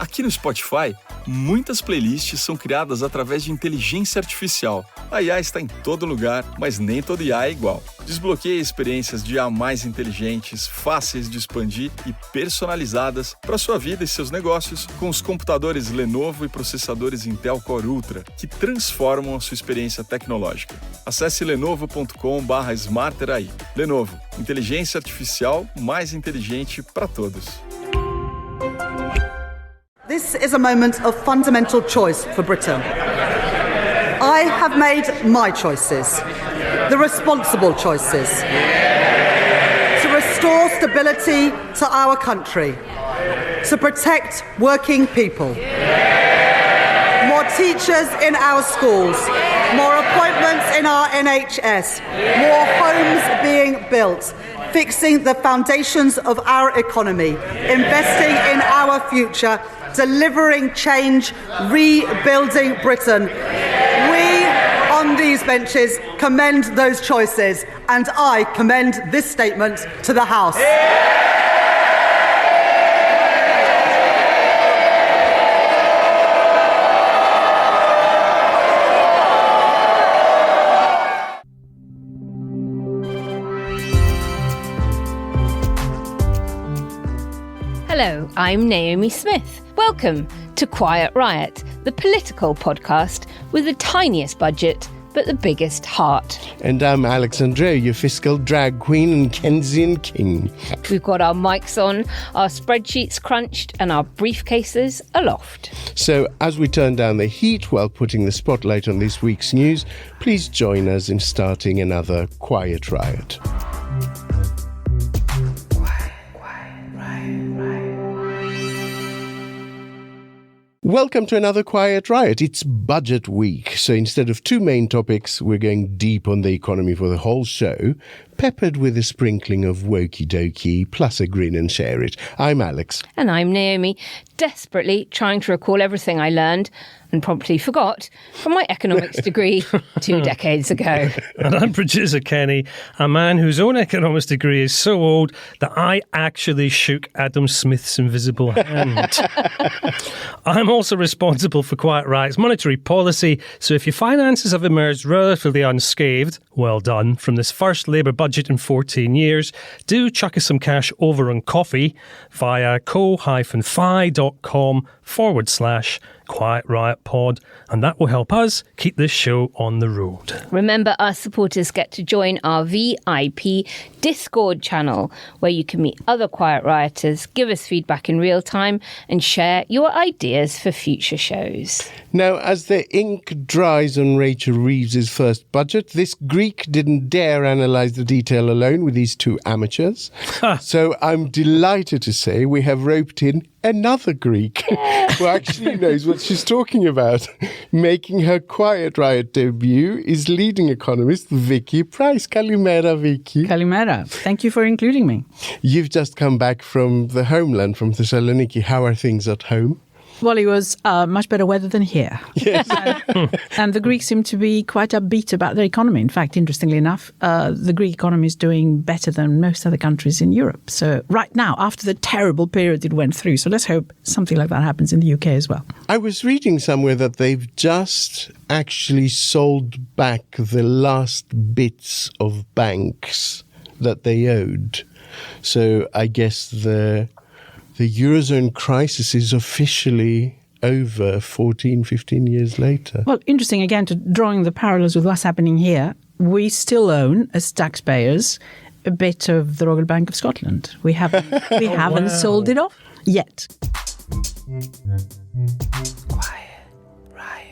Aqui no Spotify, muitas playlists são criadas através de inteligência artificial. A IA está em todo lugar, mas nem todo IA é igual. Desbloqueie experiências de IA mais inteligentes, fáceis de expandir e personalizadas para sua vida e seus negócios com os computadores Lenovo e processadores Intel Core Ultra, que transformam a sua experiência tecnológica. Acesse lenovo.com/smarter aí. Lenovo, inteligência artificial mais inteligente para todos. This is a moment of fundamental choice for Britain. I have made my choices, the responsible choices, to restore stability to our country, to protect working people. More teachers in our schools, more appointments in our NHS, more homes being built, fixing the foundations of our economy, investing in our future, delivering change, rebuilding Britain. We on these benches commend those choices, and I commend this statement to the House. Hello, I'm Naomi Smith. Welcome to Quiet Riot, the political podcast with the tiniest budget but the biggest heart. And I'm Alex Andreu, your fiscal drag queen and Keynesian king. We've got our mics on, our spreadsheets crunched and our briefcases aloft. So as we turn down the heat while putting the spotlight on this week's news, please join us in starting another Quiet Riot. Welcome to another Quiet Riot. It's budget week, so instead of two main topics, we're going deep on the economy for the whole show, peppered with a sprinkling of Wokey Dokey, plus a grin and share it. I'm Alex. And I'm Naomi, desperately trying to recall everything I learned and promptly forgot from my economics degree 2 decades ago. And I'm producer Kenny, a man whose own economics degree is so old that I actually shook Adam Smith's invisible hand. I'm also responsible for Quiet Riot's monetary policy, so if your finances have emerged relatively unscathed, well done, from this first Labour budget in 14 years, do chuck us some cash over on coffee via ko-fi.com/Quiet Riot Pod, and that will help us keep this show on the road. Remember, our supporters get to join our VIP Discord channel, where you can meet other Quiet Rioters, give us feedback in real time, and share your ideas for future shows. Now, as the ink dries on Rachel Reeves' first budget, this Greek didn't dare analyse the detail alone with these two amateurs. So I'm delighted to say we have roped in another Greek who actually knows what she's talking about. Making her Quiet Riot debut is leading economist Vicky Pryce. Kalimera, Vicky. Kalimera. Thank you for including me. You've just come back from the homeland, from Thessaloniki. How are things at home? Well, it was much better weather than here. Yes. And the Greeks seem to be quite upbeat about their economy. In fact, interestingly enough, the Greek economy is doing better than most other countries in Europe. So right now, after the terrible period it went through, so let's hope something like that happens in the UK as well. I was reading somewhere that they've just actually sold back the last bits of banks that they owed. So I guess the Eurozone crisis is officially over 14, 15 years later. Well, interesting, again, drawing the parallels with what's happening here, we still own, as taxpayers, a bit of the Royal Bank of Scotland. We haven't sold it off yet.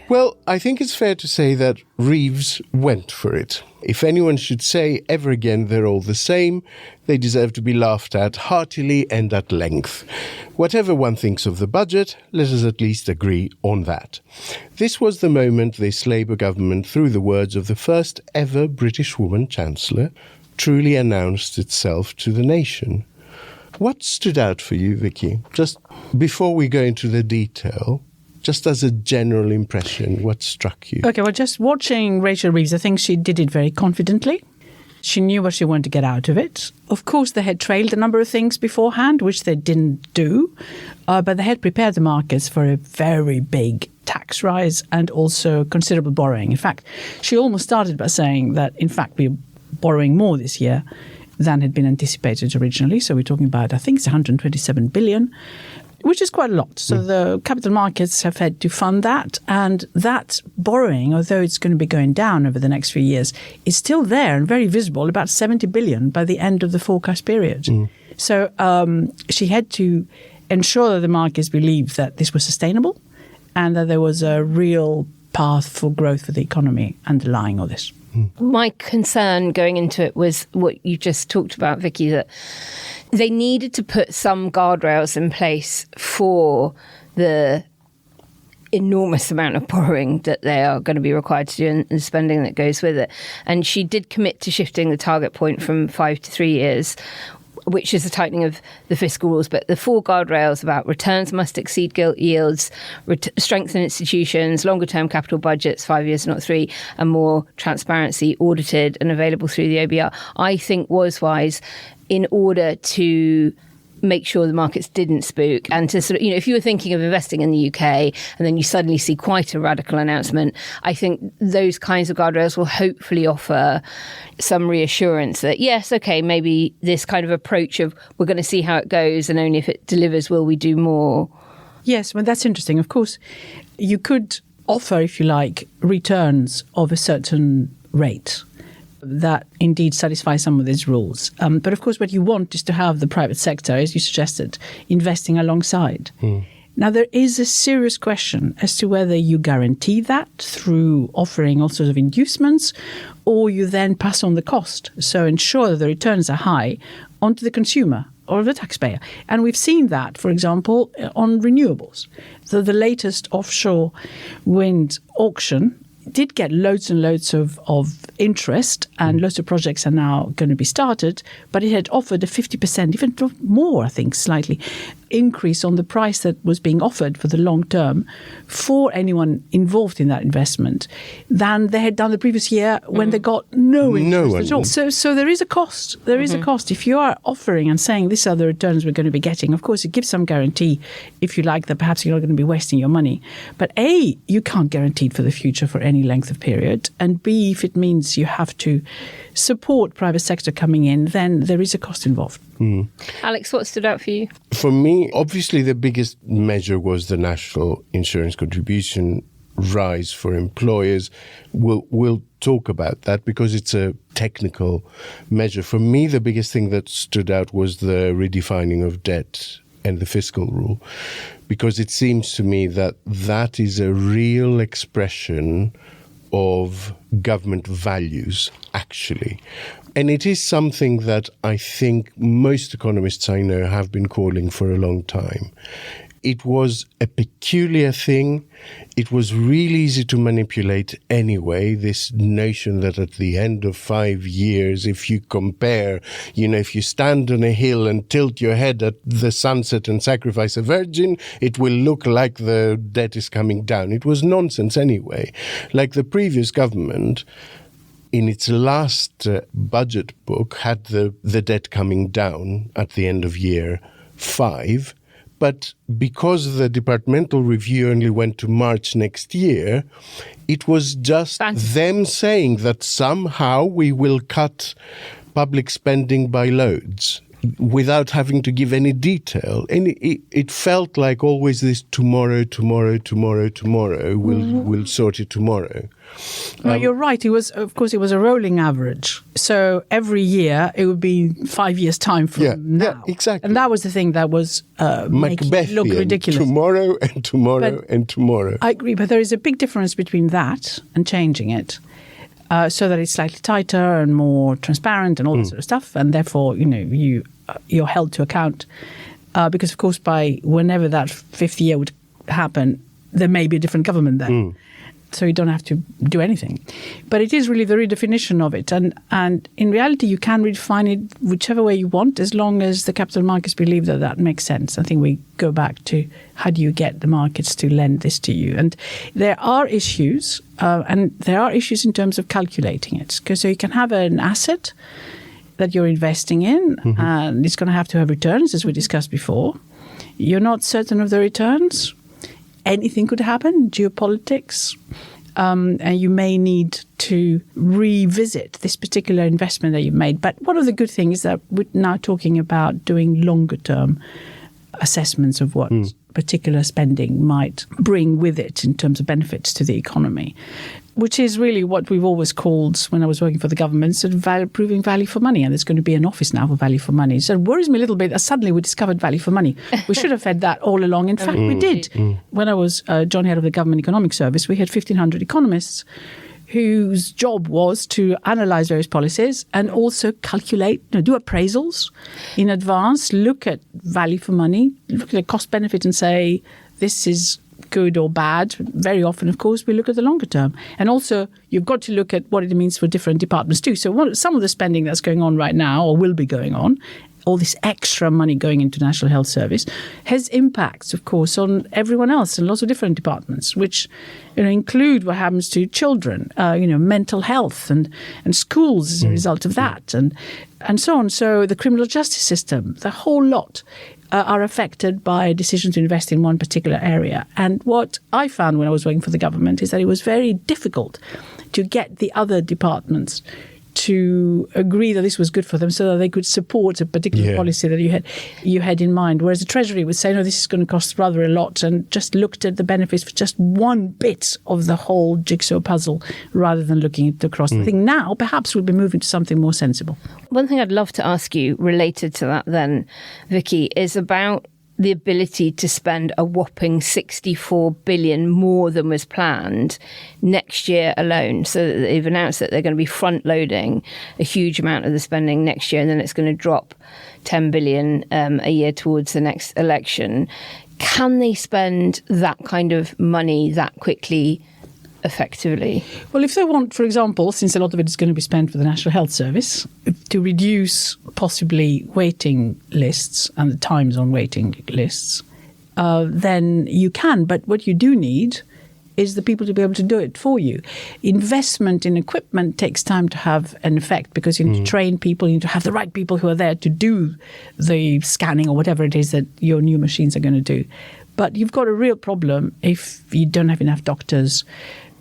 Well, I think it's fair to say that Reeves went for it. If anyone should say ever again they're all the same, they deserve to be laughed at heartily and at length. Whatever one thinks of the budget, let us at least agree on that. This was the moment this Labour government, through the words of the first ever British woman Chancellor, truly announced itself to the nation. What stood out for you, Vicky? Just before we go into the detail, just as a general impression, what struck you? Okay, well, just watching Rachel Reeves, I think she did it very confidently. She knew what she wanted to get out of it. Of course, they had trailed a number of things beforehand, which they didn't do, but they had prepared the markets for a very big tax rise and also considerable borrowing. In fact, she almost started by saying that, in fact, we're borrowing more this year than had been anticipated originally. So we're talking about, I think it's 127 billion, which is quite a lot. So the capital markets have had to fund that. And that borrowing, although it's going to be going down over the next few years, is still there and very visible, about 70 billion by the end of the forecast period. So she had to ensure that the markets believed that this was sustainable and that there was a real path for growth for the economy underlying all this. My concern going into it was what you just talked about, Vicky, that they needed to put some guardrails in place for the enormous amount of borrowing that they are going to be required to do and the spending that goes with it. And she did commit to shifting the target point from 5 to 3 years, which is a tightening of the fiscal rules. But the 4 guardrails about returns must exceed gilt yields, strengthen institutions, longer-term capital budgets, 5 years, not 3, and more transparency, audited and available through the OBR, I think was wise in order to make sure the markets didn't spook and to sort of, if you were thinking of investing in the UK and then you suddenly see quite a radical announcement, I think those kinds of guardrails will hopefully offer some reassurance that, yes, okay, maybe this kind of approach of we're going to see how it goes and only if it delivers will we do more. Yes, well, that's interesting. Of course, you could offer, if you like, returns of a certain rate that indeed satisfy some of these rules. But of course, what you want is to have the private sector, as you suggested, investing alongside. Now, there is a serious question as to whether you guarantee that through offering all sorts of inducements or you then pass on the cost. So ensure that the returns are high onto the consumer or the taxpayer. And we've seen that, for example, on renewables. So the latest offshore wind auction did get loads and loads of interest and lots of projects are now going to be started, but it had offered a 50%, even more, I think, slightly, increase on the price that was being offered for the long term for anyone involved in that investment than they had done the previous year when they got no interest at all. So there is a cost. There is a cost. If you are offering and saying these are the returns we're going to be getting, of course, it gives some guarantee, if you like, that perhaps you're not going to be wasting your money. But A, you can't guarantee it for the future for any length of period. And B, if it means you have to support private sector coming in, then there is a cost involved. Alex, what stood out for you? For me, obviously the biggest measure was the national insurance contribution rise for employers. We'll talk about that because it's a technical measure. For me, the biggest thing that stood out was the redefining of debt and the fiscal rule, because it seems to me that that is a real expression of government values, actually. And it is something that I think most economists I know have been calling for a long time. It was a peculiar thing. It was really easy to manipulate anyway, this notion that at the end of 5 years, if you compare, if you stand on a hill and tilt your head at the sunset and sacrifice a virgin, it will look like the debt is coming down. It was nonsense anyway. Like the previous government, in its last budget book, had the debt coming down at the end of year 5. But because the departmental review only went to March next year, it was just them saying that somehow we will cut public spending by loads without having to give any detail. And it felt like always this tomorrow, we'll sort it tomorrow. No, you're right. It was a rolling average. So every year it would be 5 years' time from now. Yeah, exactly. And that was the thing that was making it look ridiculous. Tomorrow and tomorrow and tomorrow. I agree, but there is a big difference between that and changing it so that it's slightly tighter and more transparent and all that sort of stuff. And therefore, you're held to account because, of course, by whenever that 5th year would happen, there may be a different government then. so you don't have to do anything. But it is really the redefinition of it. And in reality, you can redefine it whichever way you want, as long as the capital markets believe that that makes sense. I think we go back to how do you get the markets to lend this to you? And there are issues, and there are issues in terms of calculating it. So you can have an asset that you're investing in, and it's going to have returns, as we discussed before. You're not certain of the returns. Anything could happen, geopolitics, and you may need to revisit this particular investment that you've made. But one of the good things is that we're now talking about doing longer term assessments of what particular spending might bring with it in terms of benefits to the economy, which is really what we've always called, when I was working for the government, sort of proving value for money. And there's going to be an office now for value for money. So it worries me a little bit that suddenly we discovered value for money. We should have had that all along. In fact, we did. When I was John Head of the Government Economic Service, we had 1,500 economists whose job was to analyse various policies and also calculate, do appraisals in advance, look at value for money, look at the cost benefit and say, this is good or bad. Very often, of course, we look at the longer term. And also, you've got to look at what it means for different departments too. So some of the spending that's going on right now, or will be going on, all this extra money going into National Health Service, has impacts, of course, on everyone else in lots of different departments, which include what happens to children, mental health and schools as a result of that, and so on. So the criminal justice system, the whole lot, are affected by a decision to invest in one particular area. And what I found when I was working for the government is that it was very difficult to get the other departments to agree that this was good for them so that they could support a particular policy that you had in mind. Whereas the Treasury would say, no, this is going to cost rather a lot, and just looked at the benefits for just one bit of the whole jigsaw puzzle rather than looking at it across. I think now perhaps we'll be moving to something more sensible. One thing I'd love to ask you related to that then, Vicky, is about the ability to spend a whopping 64 billion more than was planned next year alone. So they've announced that they're going to be front loading a huge amount of the spending next year, and then it's going to drop 10 billion a year towards the next election. Can they spend that kind of money that quickly, effectively? Well, if they want, for example, since a lot of it is going to be spent for the National Health Service, to reduce possibly waiting lists and the times on waiting lists, then you can. But what you do need is the people to be able to do it for you. Investment in equipment takes time to have an effect because you need to train people, you need to have the right people who are there to do the scanning or whatever it is that your new machines are going to do. But you've got a real problem if you don't have enough doctors,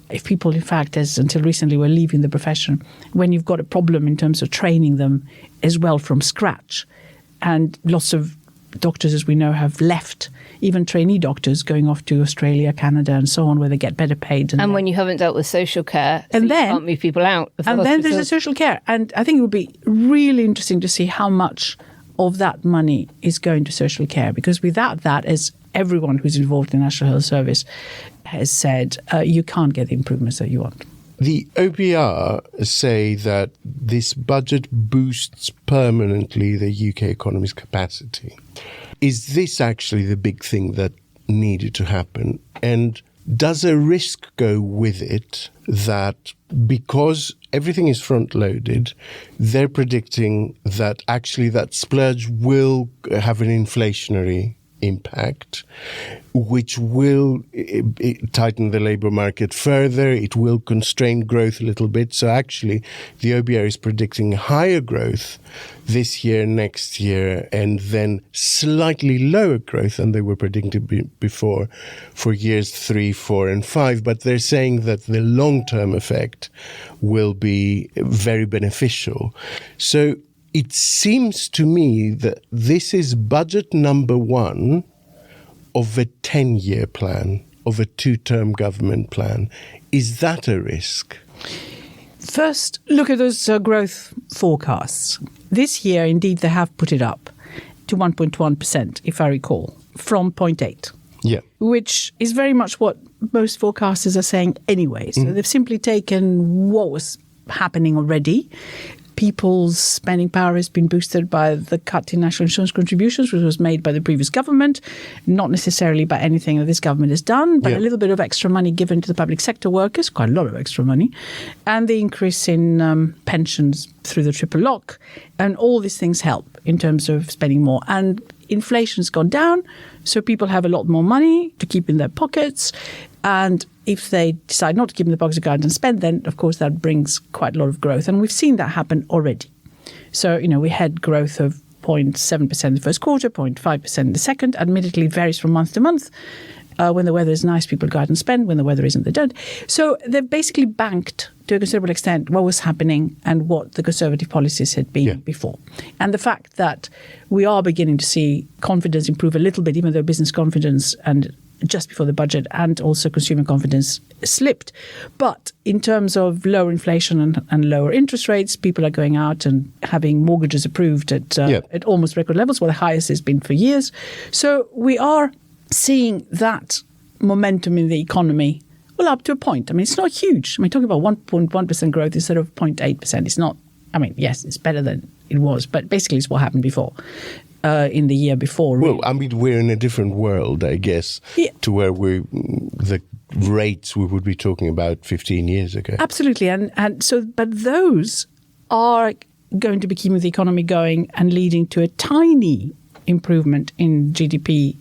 if people, in fact, as until recently were leaving the profession, when you've got a problem in terms of training them as well from scratch. And lots of doctors, as we know, have left, even trainee doctors going off to Australia, Canada and so on, where they get better paid. And when you haven't dealt with social care, so you can't move people out of the hospital. Then there's the social care. And I think it would be really interesting to see how much of that money is going to social care, because without that, as everyone who's involved in the National Health Service has said, you can't get the improvements that you want. The OPR say that this budget boosts permanently the UK economy's capacity. Is this actually the big thing that needed to happen? And does a risk go with it that because everything is front-loaded, they're predicting that actually that splurge will have an inflationary impact, which will tighten the labour market further. It will constrain growth a little bit. So actually, the OBR is predicting higher growth this year, next year, and then slightly lower growth than they were predicting before for years 3, 4, and 5. But they're saying that the long-term effect will be very beneficial. So it seems to me that this is budget number one of a 10-year plan, of a 2-term government plan. Is that a risk? First, look at those growth forecasts. This year, indeed, they have put it up to 1.1%, if I recall, from 0.8. Yeah. Which is very much what most forecasters are saying anyway. So they've simply taken what was happening already. people's spending power has been boosted by the cut in national insurance contributions, which was made by the previous government, not necessarily by anything that this government has done, but a little bit of extra money given to the public sector workers, quite a lot of extra money, and the increase in pensions through the triple lock. And all these things help in terms of spending more. And inflation's gone down, so people have a lot more money to keep in their pockets. And if they decide not to keep in the pockets of guidance and spend, then, of course, that brings quite a lot of growth. And we've seen that happen already. So, we had growth of 0.7% in the first quarter, 0.5% in the second. Admittedly, it varies from month to month. When the weather is nice, people go out and spend. When the weather isn't, they don't. So they've basically banked, to a considerable extent, what was happening and what the Conservative policies had been before. And the fact that we are beginning to see confidence improve a little bit, even though business confidence and just before the budget and also consumer confidence slipped. But in terms of lower inflation and lower interest rates, people are going out and having mortgages approved at almost record levels, the highest it's been for years. So we are seeing that momentum in the economy, up to a point. It's not huge. Talking about 1.1% growth instead of 0.8%. It's not, yes, it's better than it was, but basically it's what happened before. In the year before. Really. Well, we're in a different world, I guess, to where the rates we would be talking about 15 years ago. Absolutely. And so, but those are going to be keeping the economy going and leading to a tiny improvement in GDP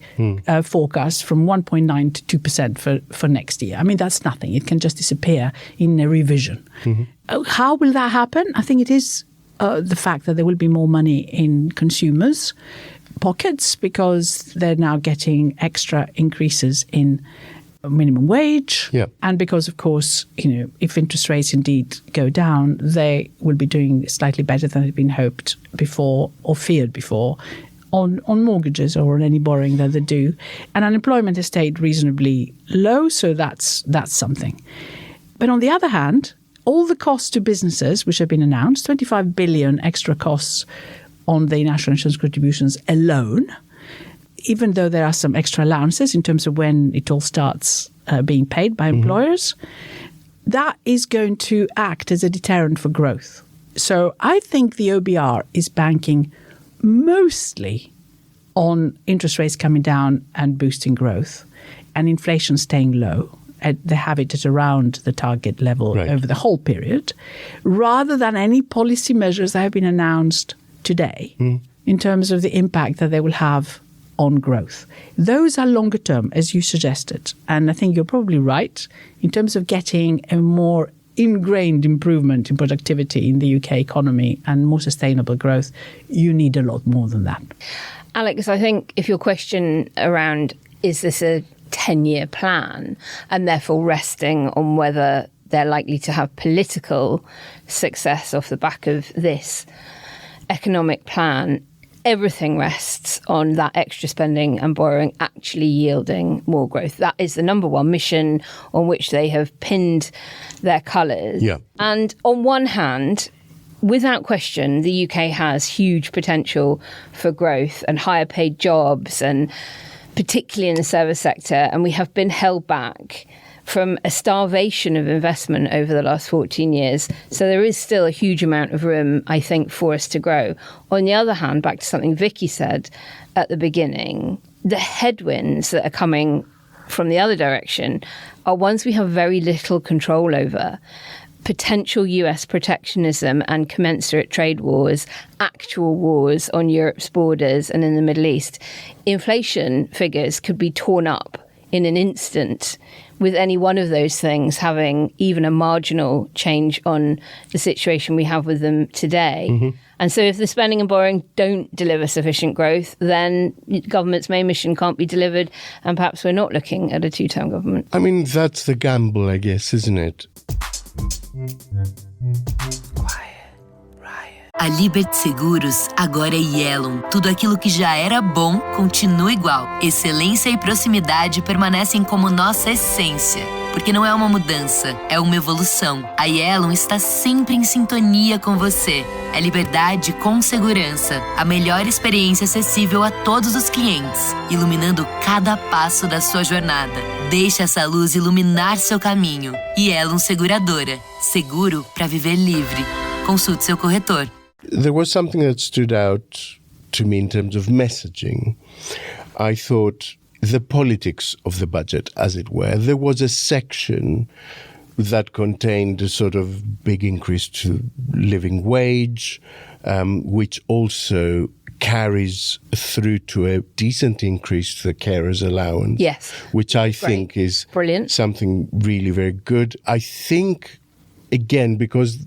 forecast from 1.9 to 2% for next year. That's nothing. It can just disappear in a revision. Mm-hmm. How will that happen? I think it is the fact that there will be more money in consumers' pockets because they're now getting extra increases in minimum wage. Yeah. And because, of course, if interest rates indeed go down, they will be doing slightly better than had been hoped before or feared before on mortgages or on any borrowing that they do. And unemployment has stayed reasonably low, so that's something. But on the other hand, all the costs to businesses, which have been announced, 25 billion extra costs on the national insurance contributions alone, even though there are some extra allowances in terms of when it all starts being paid by employers, that is going to act as a deterrent for growth. So I think the OBR is banking mostly on interest rates coming down and boosting growth and inflation staying low. They have it at around the target level over the whole period, rather than any policy measures that have been announced today in terms of the impact that they will have on growth. Those are longer term, as you suggested. And I think you're probably right. In terms of getting a more ingrained improvement in productivity in the UK economy and more sustainable growth, you need a lot more than that. Alex, I think if your question around is this a 10-year plan and therefore resting on whether they're likely to have political success off the back of this economic plan, everything rests on that extra spending and borrowing actually yielding more growth. That is the number one mission on which they have pinned their colours. Yeah. And on one hand, without question, the UK has huge potential for growth and higher paid jobs, and particularly in the service sector. And we have been held back from a starvation of investment over the last 14 years. So there is still a huge amount of room, I think, for us to grow. On the other hand, back to something Vicky said at the beginning, the headwinds that are coming from the other direction are ones we have very little control over. Potential US protectionism and commensurate trade wars, actual wars on Europe's borders and in the Middle East. Inflation figures could be torn up in an instant with any one of those things having even a marginal change on the situation we have with them today. Mm-hmm. And so if the spending and borrowing don't deliver sufficient growth, then government's main mission can't be delivered, and perhaps we're not looking at a two-term government. I mean, that's the gamble, I guess, isn't it? A Libert Seguros agora é Yellow. Tudo aquilo que já era bom continua igual. Excelência e proximidade permanecem como nossa essência. Porque não é uma mudança, é uma evolução. A Yellow está sempre em sintonia com você. É liberdade com segurança. A melhor experiência acessível a todos os clientes, iluminando cada passo da sua jornada. Deixe essa luz iluminar seu caminho. Yellow Seguradora. Seguro para viver livre. Consulte seu corretor. There was something that stood out to me in terms of messaging. I thought the politics of the budget, as it were. There was a section that contained a sort of big increase to living wage, which also carries through to a decent increase to the carers allowance. Yes. Which I think is brilliant. Something really very good. I think, again, because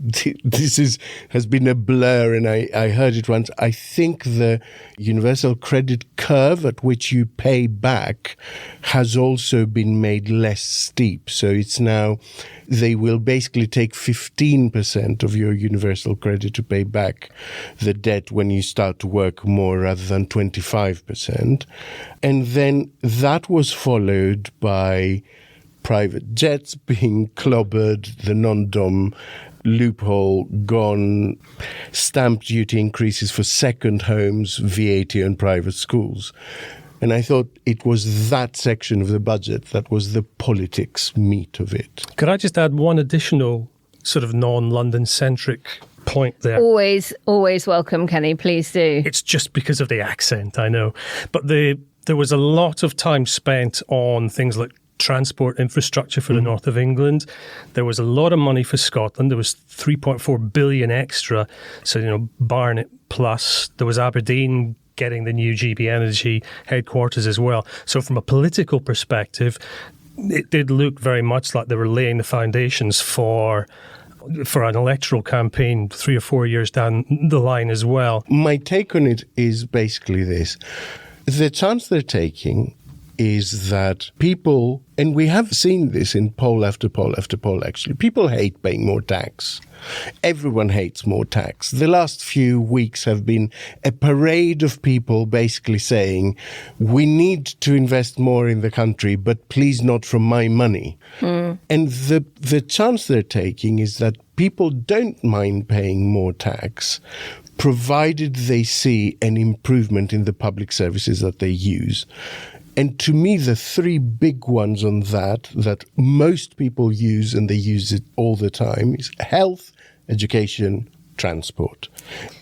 this has been a blur and I heard it once, I think the universal credit curve at which you pay back has also been made less steep. So it's now, they will basically take 15% of your universal credit to pay back the debt when you start to work more rather than 25%. And then that was followed by private jets being clobbered, the non-dom loophole gone, stamp duty increases for second homes, VAT on private schools. And I thought it was that section of the budget that was the politics meat of it. Could I just add one additional sort of non-London-centric point there? Always welcome, Kenny. Please do. It's just because of the accent, I know. But there was a lot of time spent on things like transport infrastructure for the north of England. There was a lot of money for Scotland. There was 3.4 billion extra. So, Barnet plus. There was Aberdeen getting the new GB Energy headquarters as well. So from a political perspective, it did look very much like they were laying the foundations for an electoral campaign 3 or 4 years down the line as well. My take on it is basically this. The chance they're taking is that people, and we have seen this in poll after poll after poll actually, people hate paying more tax. Everyone hates more tax. The last few weeks have been a parade of people basically saying, we need to invest more in the country, but please not from my money. And the chance they're taking is that people don't mind paying more tax, provided they see an improvement in the public services that they use. And to me, the three big ones on that most people use, and they use it all the time, is health, education, transport.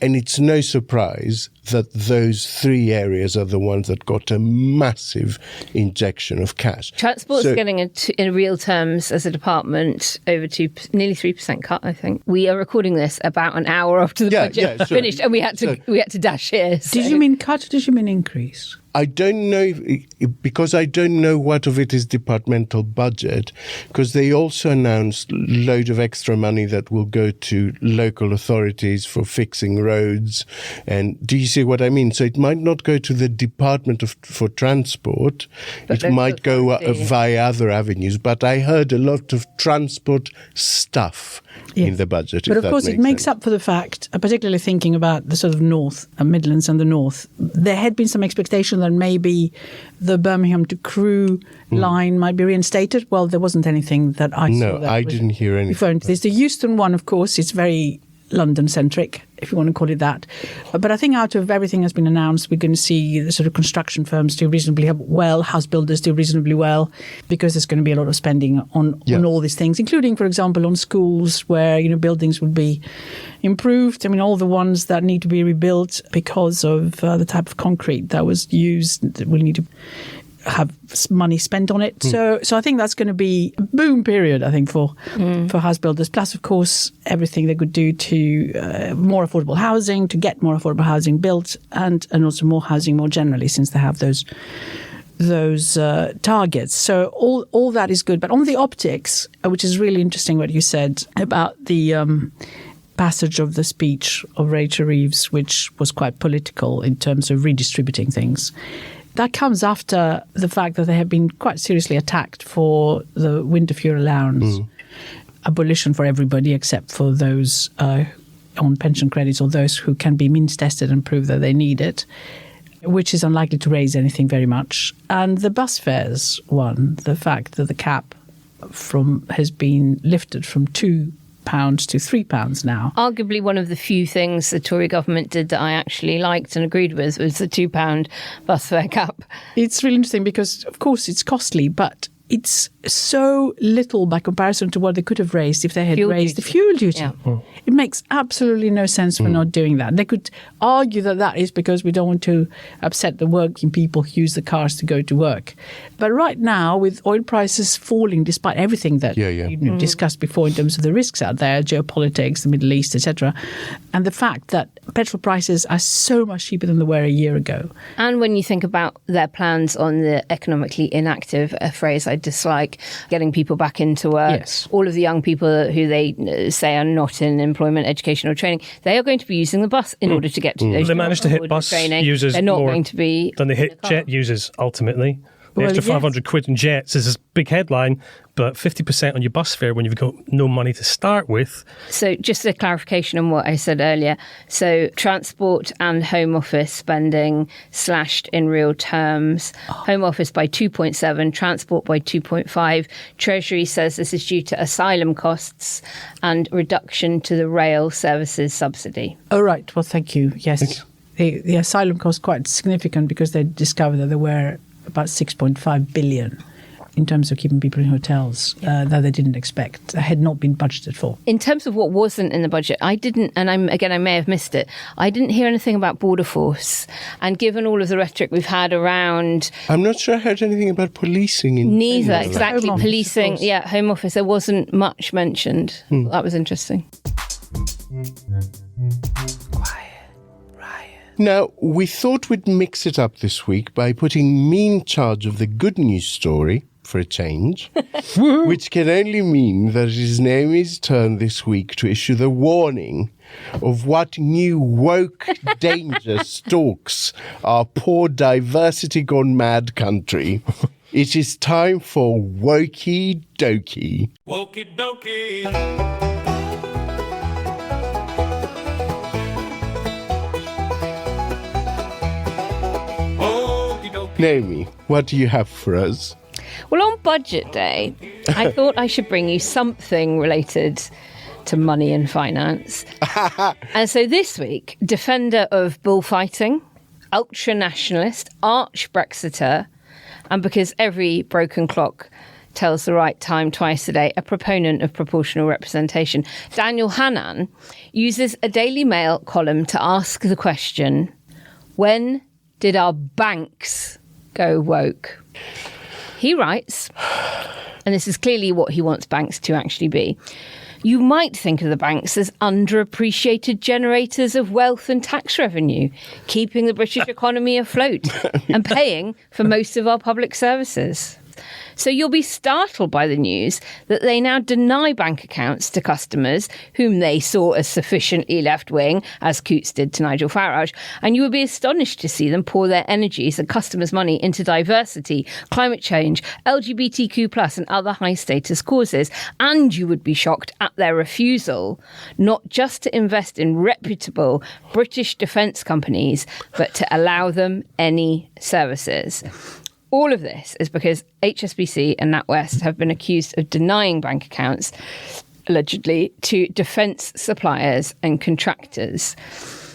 And it's no surprise that those three areas are the ones that got a massive injection of cash. Transport's getting, in real terms, as a department, over nearly 3% cut, I think. We are recording this about an hour after the budget finished, and we had to dash here. So. Did you mean cut or did you mean increase? I don't know, because I don't know what of it is departmental budget, because they also announced a load of extra money that will go to local authorities for fixing roads. And do you see what I mean? So it might not go to the Department for Transport. But it might go via other avenues. But I heard a lot of transport stuff in the budget. But of course, it makes up for the fact, particularly thinking about the sort of North, Midlands and the North, there had been some expectation that maybe the Birmingham to Crewe line might be reinstated. Well, there wasn't anything that I saw. No, I didn't hear anything. There's the Euston one, of course. It's very London-centric, if you want to call it that. But I think out of everything that's been announced, we're going to see the sort of construction firms do reasonably well, house builders do reasonably well, because there's going to be a lot of spending on all these things, including, for example, on schools where, buildings will be improved. I mean, all the ones that need to be rebuilt because of the type of concrete that was used will need to have money spent on it. So I think that's going to be a boom period, I think, for house builders. Plus, of course, everything they could do to more affordable housing, to get more affordable housing built, and also more housing more generally, since they have those targets. So all that is good. But on the optics, which is really interesting what you said about the passage of the speech of Rachel Reeves, which was quite political in terms of redistributing things. That comes after the fact that they have been quite seriously attacked for the winter fuel allowance abolition for everybody except for those on pension credits or those who can be means tested and prove that they need it, which is unlikely to raise anything very much. And the bus fares one, the fact that the cap has been lifted from £2 to £3 now. Arguably one of the few things the Tory government did that I actually liked and agreed with was the £2 bus fare cap. It's really interesting because, of course, it's costly, but it's so little by comparison to what they could have raised if they had raised the fuel duty. Yeah. It makes absolutely no sense for not doing that. They could argue that is because we don't want to upset the working people who use the cars to go to work. But right now, with oil prices falling despite everything that you discussed before in terms of the risks out there, geopolitics, the Middle East, etc., and the fact that petrol prices are so much cheaper than they were a year ago. And when you think about their plans on the economically inactive, a phrase I dislike, getting people back into work, all of the young people who they say are not in employment, education or training, they are going to be using the bus in order to get to those. They managed to hit bus users They're not more going to be than they hit jet users, ultimately. The Well, extra yes. 500 quid in jets is a big headline, but 50% on your bus fare when you've got no money to start with. So just a clarification on what I said earlier. So transport and home office spending slashed in real terms. Home office by 2.7, transport by 2.5. Treasury says this is due to asylum costs and reduction to the rail services subsidy. Oh, right. Well, thank you. Yes. The asylum cost quite significant because they discovered that there were about 6.5 billion in terms of keeping people in hotels that they didn't expect, had not been budgeted for. In terms of what wasn't in the budget, I didn't, and I may have missed it, I didn't hear anything about border force. And given all of the rhetoric we've had around... I'm not sure I heard anything about policing in Neither, general. exactly. Home office, Policing, of course. Home office, there wasn't much mentioned. That was interesting. Now, we thought we'd mix it up this week by putting me in charge of the good news story, for a change, which can only mean that it is Naomi's turn this week to issue the warning of what new woke danger stalks our poor diversity gone mad country. It is time for Wokey Dokey. Wokey Dokey. Naomi, what do you have for us? Well, on budget day, I thought I should bring you something related to money and finance. And so this week, defender of bullfighting, ultra-nationalist, arch-Brexiter, and because every broken clock tells the right time twice a day, a proponent of proportional representation, Daniel Hannan uses a Daily Mail column to ask the question, when did our banks go woke? He writes, and this is clearly what he wants banks to actually be, you might think of the banks as underappreciated generators of wealth and tax revenue, keeping the British economy afloat and paying for most of our public services. So you'll be startled by the news that they now deny bank accounts to customers whom they saw as sufficiently left-wing, as Coots did to Nigel Farage, and you would be astonished to see them pour their energies and customers' money into diversity, climate change, LGBTQ+, and other high-status causes, and you would be shocked at their refusal not just to invest in reputable British defence companies, but to allow them any services. All of this is because HSBC and NatWest have been accused of denying bank accounts, allegedly, to defence suppliers and contractors.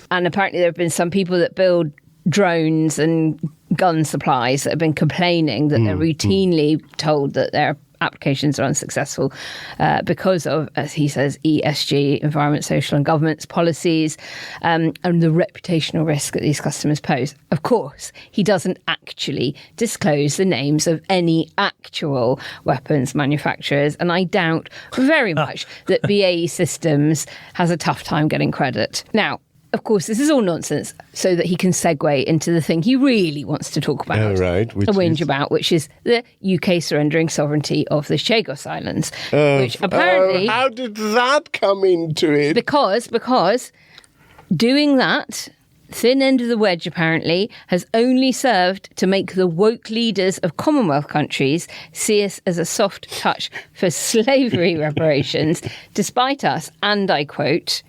And apparently there have been some people that build drones and gun supplies that have been complaining that they're routinely told that their applications are unsuccessful because of, as he says, ESG, environment, social and governance policies, and the reputational risk that these customers pose. Of course, he doesn't actually disclose the names of any actual weapons manufacturers, and I doubt very much that BAE Systems has a tough time getting credit. Now, of course, this is all nonsense, so that he can segue into the thing he really wants to talk about, which is the UK surrendering sovereignty of the Chagos Islands. Which apparently... how did that come into it? Because doing that, thin end of the wedge apparently, has only served to make the woke leaders of Commonwealth countries see us as a soft touch for slavery reparations, despite us, and I quote,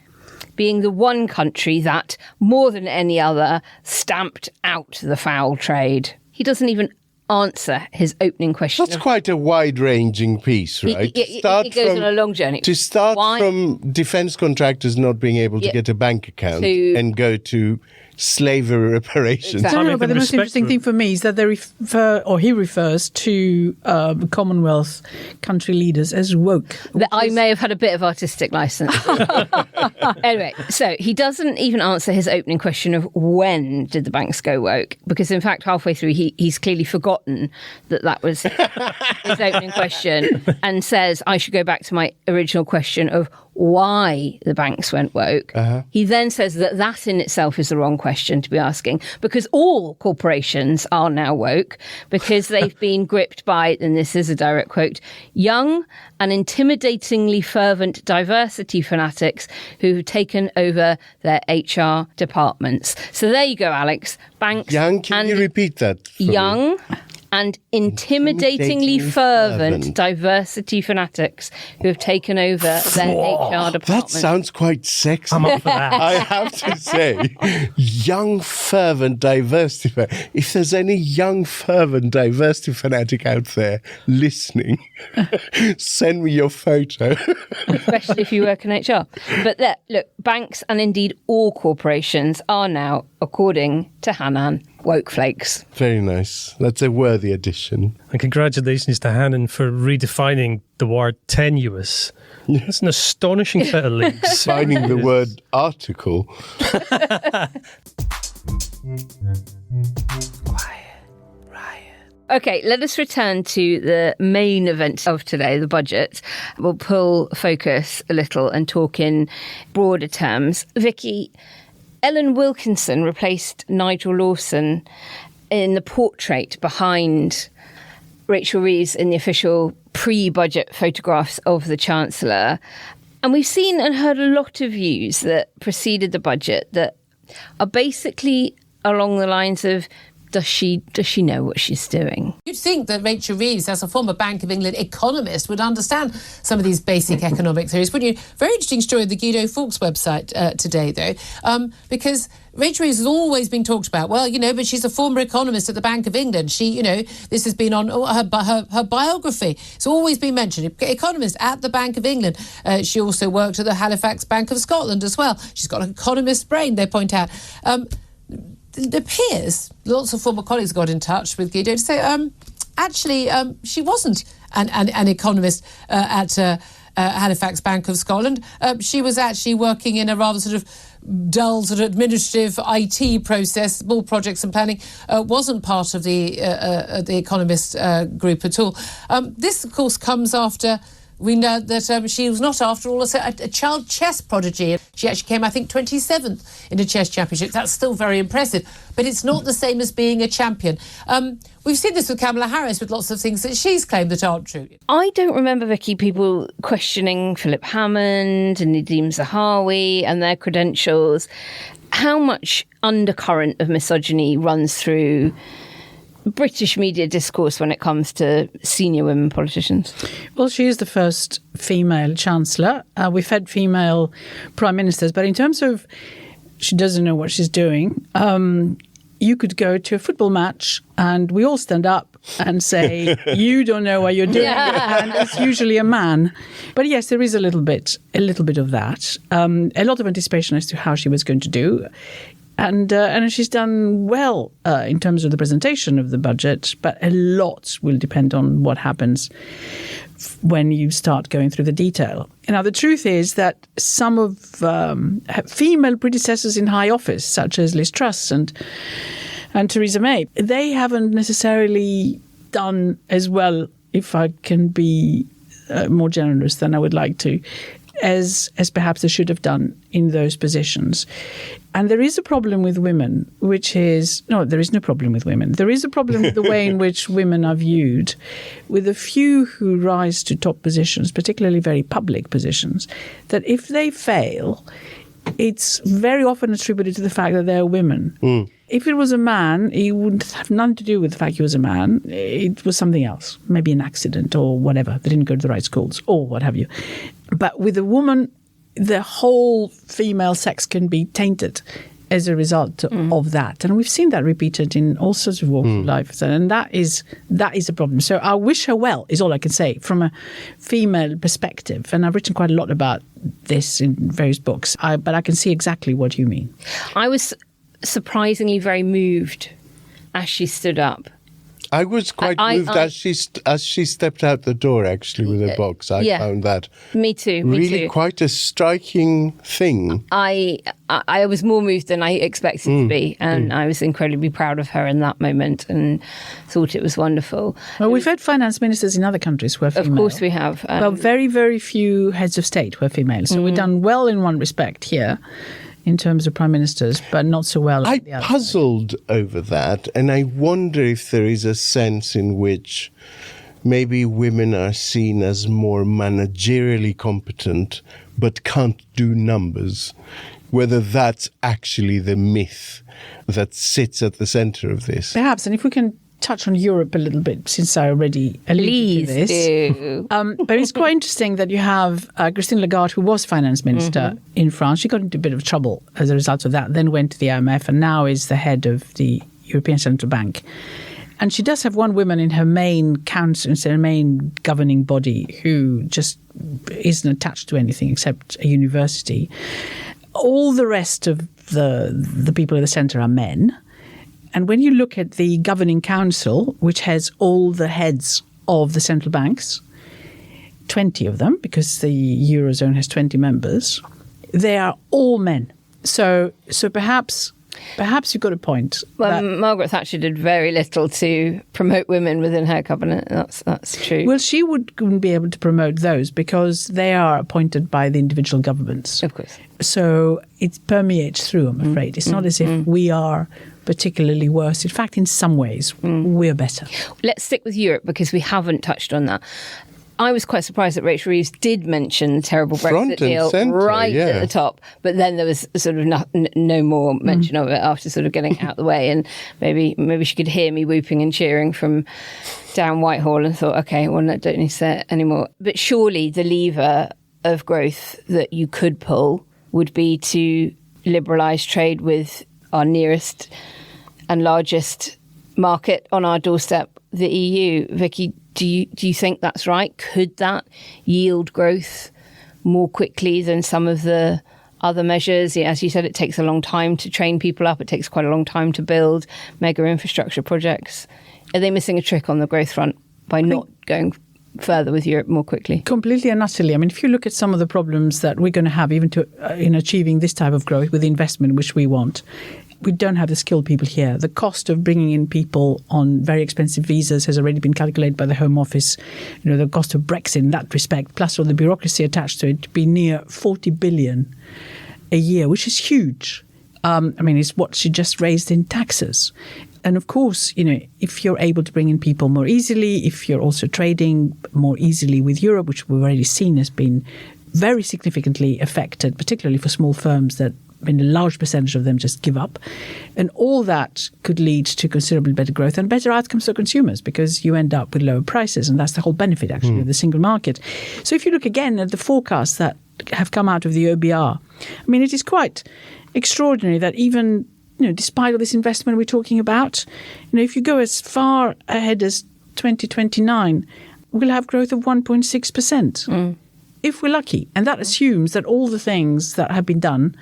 being the one country that, more than any other, stamped out the foul trade. He doesn't even answer his opening question. That's quite a wide-ranging piece, right? He goes on a long journey. To start from defence contractors not being able to get a bank account and go to slavery reparations. No, but the most interesting thing for me is that he refers to Commonwealth country leaders as woke. I may have had a bit of artistic license. Anyway, so he doesn't even answer his opening question of when did the banks go woke, because in fact halfway through he's clearly forgotten that was his opening question, and says I should go back to my original question of why the banks went woke. He then says that in itself is the wrong question to be asking, because all corporations are now woke, because they've been gripped by, and this is a direct quote, young and intimidatingly fervent diversity fanatics who've taken over their HR departments. So there you go, Alex. Banks. Young, can you repeat that? Young and intimidatingly fervent diversity fanatics who have taken over their HR department. That sounds quite sexy. I'm up for that. I have to say, young, fervent diversity fanatic. If there's any young, fervent diversity fanatic out there listening, send me your photo. Especially if you work in HR. But look, banks and indeed all corporations are now, according to Hanan, woke flakes. Very nice. That's a worthy addition. And congratulations to Hannon for redefining the word tenuous. That's an astonishing set of leagues. Finding the word article. Okay, let us return to the main event of today, the budget. We'll pull focus a little and talk in broader terms. Vicky, Ellen Wilkinson replaced Nigel Lawson in the portrait behind Rachel Reeves in the official pre-budget photographs of the Chancellor. And we've seen and heard a lot of views that preceded the budget that are basically along the lines of, does she know what she's doing? You'd think that Rachel Reeves, as a former Bank of England economist, would understand some of these basic economic theories, wouldn't you? Very interesting story on the Guido Fawkes website today, though, because Rachel Reeves has always been talked about. Well, but she's a former economist at the Bank of England. She, this has been on her biography. It's always been mentioned. Economist at the Bank of England. She also worked at the Halifax Bank of Scotland as well. She's got an economist brain, they point out. It appears lots of former colleagues got in touch with Guido to say, actually, she wasn't an economist at Halifax Bank of Scotland. She was actually working in a rather sort of dull sort of administrative IT process, small projects and planning, wasn't part of the economist group at all. This, of course, comes after we know that she was not, after all, a child chess prodigy. She actually came, I think, 27th in a chess championship. That's still very impressive. But it's not the same as being a champion. We've seen this with Kamala Harris, with lots of things that she's claimed that aren't true. I don't remember, Vicky, people questioning Philip Hammond and Nadeem Zahawi and their credentials. How much undercurrent of misogyny runs through British media discourse when it comes to senior women politicians? Well, she is the first female chancellor. We've had female prime ministers, but in terms of she doesn't know what she's doing, you could go to a football match and we all stand up and say, you don't know what you're doing. Yeah. And it's usually a man. But yes, there is a little bit of that. A lot of anticipation as to how she was going to do. And she's done well in terms of the presentation of the budget, but a lot will depend on what happens when you start going through the detail. Now, the truth is that some of female predecessors in high office, such as Liz Truss and Theresa May, they haven't necessarily done as well, if I can be more generous than I would like to, as perhaps they should have done in those positions. And there is a problem with women, which is... No, there is no problem with women. There is a problem with the way in which women are viewed, with a few who rise to top positions, particularly very public positions, that if they fail, it's very often attributed to the fact that they're women. Mm. If it was a man, it would have nothing to do with the fact he was a man. It was something else, maybe an accident or whatever. They didn't go to the right schools or what have you. But with a woman, the whole female sex can be tainted as a result of that. And we've seen that repeated in all sorts of walks of life. And that is a problem. So I wish her well, is all I can say, from a female perspective. And I've written quite a lot about this in various books. But I can see exactly what you mean. I was surprisingly very moved as she stood up. I was quite moved as she stepped out the door, actually, with her box. I found that me too. Really quite a striking thing. I was more moved than I expected to be, and I was incredibly proud of her in that moment and thought it was wonderful. Well, we've had finance ministers in other countries who are female. Of course we have. Well, very, very few heads of state who are female. So we've done well in one respect here, in terms of prime ministers, but not so well. I puzzled over that, and I wonder if there is a sense in which maybe women are seen as more managerially competent but can't do numbers, whether that's actually the myth that sits at the centre of this. Perhaps, and if we can touch on Europe a little bit, since I already alluded to this. Do. But it's quite interesting that you have Christine Lagarde, who was finance minister in France. She got into a bit of trouble as a result of that, then went to the IMF, and now is the head of the European Central Bank. And she does have one woman in her main council, in her main governing body, who just isn't attached to anything except a university. All the rest of the people at the centre are men. And when you look at the governing council, which has all the heads of the central banks, 20 of them, because the Eurozone has 20 members, they are all men. So perhaps you've got a point. Well, Margaret Thatcher did very little to promote women within her cabinet. That's true. Well, she wouldn't be able to promote those because they are appointed by the individual governments. Of course. So it permeates through, I'm afraid. It's not as if we are particularly worse. In fact, in some ways, we're better. Let's stick with Europe because we haven't touched on that. I was quite surprised that Rachel Reeves did mention the terrible Brexit deal at the top, but then there was sort of no more mention of it after sort of getting out of the way. And maybe she could hear me whooping and cheering from down Whitehall and thought, okay, well, I don't need to say it anymore. But surely the lever of growth that you could pull would be to liberalise trade with our nearest and largest market on our doorstep, the EU. Vicky, do you think that's right? Could that yield growth more quickly than some of the other measures? As you said, it takes a long time to train people up. It takes quite a long time to build mega infrastructure projects. Are they missing a trick on the growth front by not going further with Europe more quickly? Completely and utterly. I mean, if you look at some of the problems that we're going to have even in achieving this type of growth with the investment which we want, we don't have the skilled people here. The cost of bringing in people on very expensive visas has already been calculated by the Home Office. You know, the cost of Brexit in that respect, plus all the bureaucracy attached to it, to be near 40 billion a year, which is huge. I mean, it's what she just raised in taxes. And of course, you know, if you're able to bring in people more easily, if you're also trading more easily with Europe, which we've already seen has been very significantly affected, particularly for small firms that a large percentage of them just give up. And all that could lead to considerably better growth and better outcomes for consumers because you end up with lower prices. And that's the whole benefit, actually, of the single market. So if you look again at the forecasts that have come out of the OBR, I mean, it is quite extraordinary that even, you know, despite all this investment we're talking about, you know, if you go as far ahead as 2029, we'll have growth of 1.6%. If we're lucky. And that assumes that all the things that have been done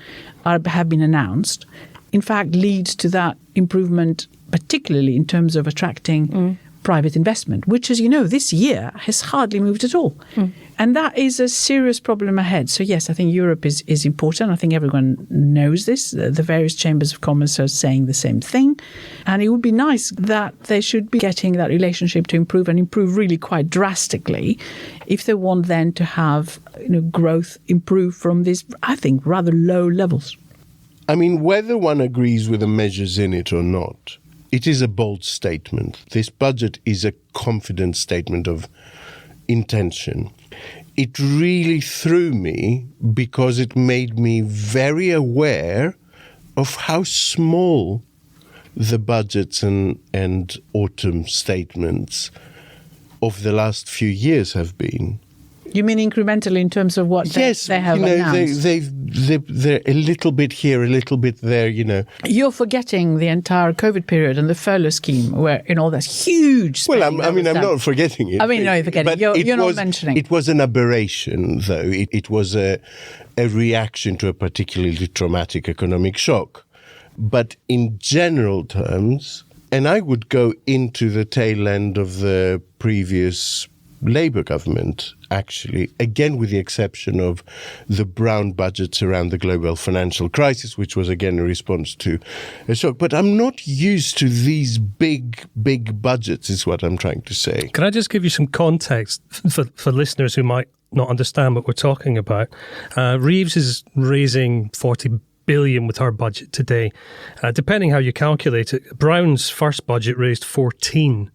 have been announced, in fact, leads to that improvement, particularly in terms of attracting private investment, which, as you know, this year has hardly moved at all. And that is a serious problem ahead. So, yes, I think Europe is important. I think everyone knows this. The various chambers of commerce are saying the same thing. And it would be nice that they should be getting that relationship to improve and improve really quite drastically if they want then to have, you know, growth improve from these, I think, rather low levels. I mean, whether one agrees with the measures in it or not, it is a bold statement. This budget is a confident statement of intention. It really threw me because it made me very aware of how small the budgets and autumn statements of the last few years have been. You mean incrementally in terms of what they have announced? They're a little bit here, a little bit there, you know. You're forgetting the entire COVID period and the furlough scheme where, you know, that's huge. Well, I'm not forgetting it. I mean, no, you're forgetting. You're not mentioning. It was an aberration, though. It was a reaction to a particularly traumatic economic shock. But in general terms, and I would go into the tail end of the previous Labour government, actually, again with the exception of the brown budgets around the global financial crisis, which was again a response to a shock. But I'm not used to these big budgets, is what I'm trying to say. Can I just give you some context for listeners who might not understand what we're talking about? Reeves is raising 40 billion with her budget today. Depending how you calculate it, Brown's first budget raised 14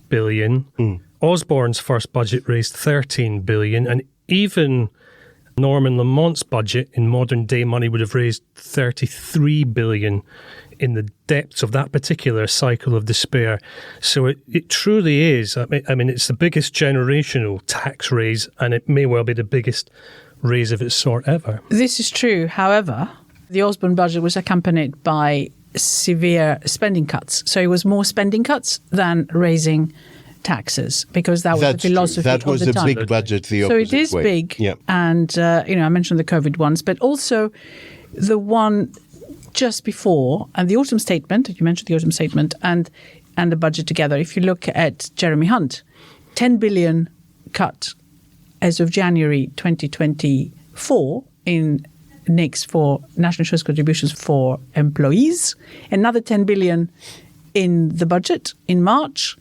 billion. Osborne's first budget raised 13 billion, and even Norman Lamont's budget in modern day money would have raised 33 billion in the depths of that particular cycle of despair. So it truly is. I mean, it's the biggest generational tax raise, and it may well be the biggest raise of its sort ever. This is true. However, the Osborne budget was accompanied by severe spending cuts. So it was more spending cuts than raising taxes, because that was the philosophy of the time. That was the big budget, the opposite way. So it is big. Yeah. And, I mentioned the COVID ones, but also the one just before, and the autumn statement, you mentioned the autumn statement, and the budget together. If you look at Jeremy Hunt, 10 billion cut as of January 2024 in NICs for national insurance contributions for employees, another 10 billion in the budget in March.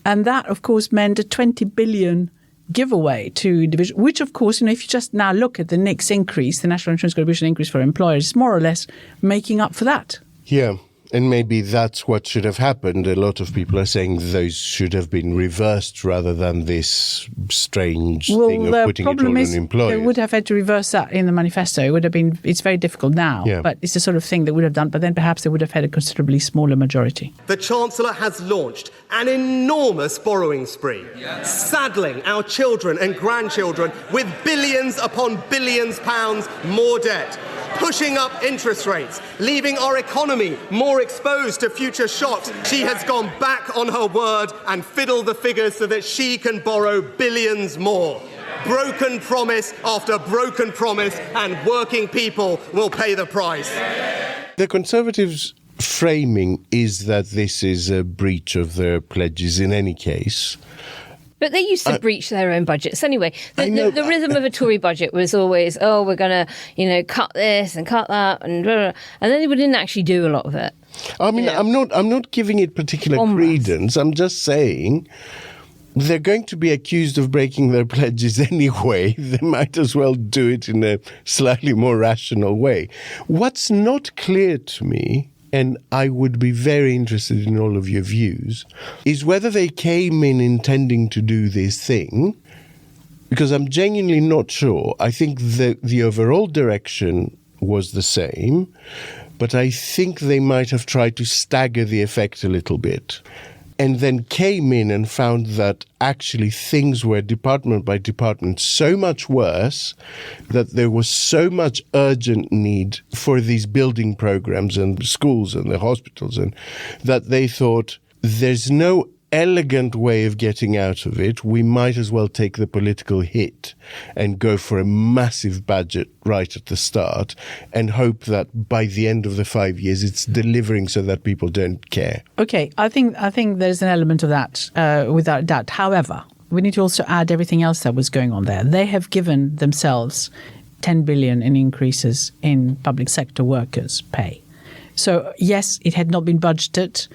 And that, of course, meant a 20 billion giveaway to individuals, which, of course, if you just now look at the NICs increase, the national insurance contribution increase for employers, is more or less making up for that. Yeah. And maybe that's what should have happened. A lot of people are saying those should have been reversed rather than this strange thing of putting it all on employers. They would have had to reverse that in the manifesto. It would have been. It's very difficult now, but it's the sort of thing they would have done. But then perhaps they would have had a considerably smaller majority. The Chancellor has launched an enormous borrowing spree, saddling our children and grandchildren with billions upon billions pounds more debt, pushing up interest rates, leaving our economy more exposed to future shocks. She has gone back on her word and fiddled the figures so that she can borrow billions more. Broken promise after broken promise, and working people will pay the price. The Conservatives' framing is that this is a breach of their pledges in any case. But they used to breach their own budgets anyway. The rhythm of a Tory budget was always, we're going to, cut this and cut that, and blah, blah, and then they didn't actually do a lot of it. I mean, I'm not giving it particular credence. I'm just saying they're going to be accused of breaking their pledges anyway. They might as well do it in a slightly more rational way. What's not clear to me, and I would be very interested in all of your views, is whether they came in intending to do this thing, because I'm genuinely not sure. I think the overall direction was the same, but I think they might have tried to stagger the effect a little bit, and then came in and found that actually things were department by department so much worse, that there was so much urgent need for these building programs and schools and the hospitals, and that they thought there's no elegant way of getting out of it. We might as well take the political hit and go for a massive budget right at the start and hope that by the end of the 5 years it's delivering so that people don't care. Okay, I think there's an element of that without doubt. However, we need to also add everything else that was going on there. They have given themselves 10 billion in increases in public sector workers' pay. So yes, it had not been budgeted.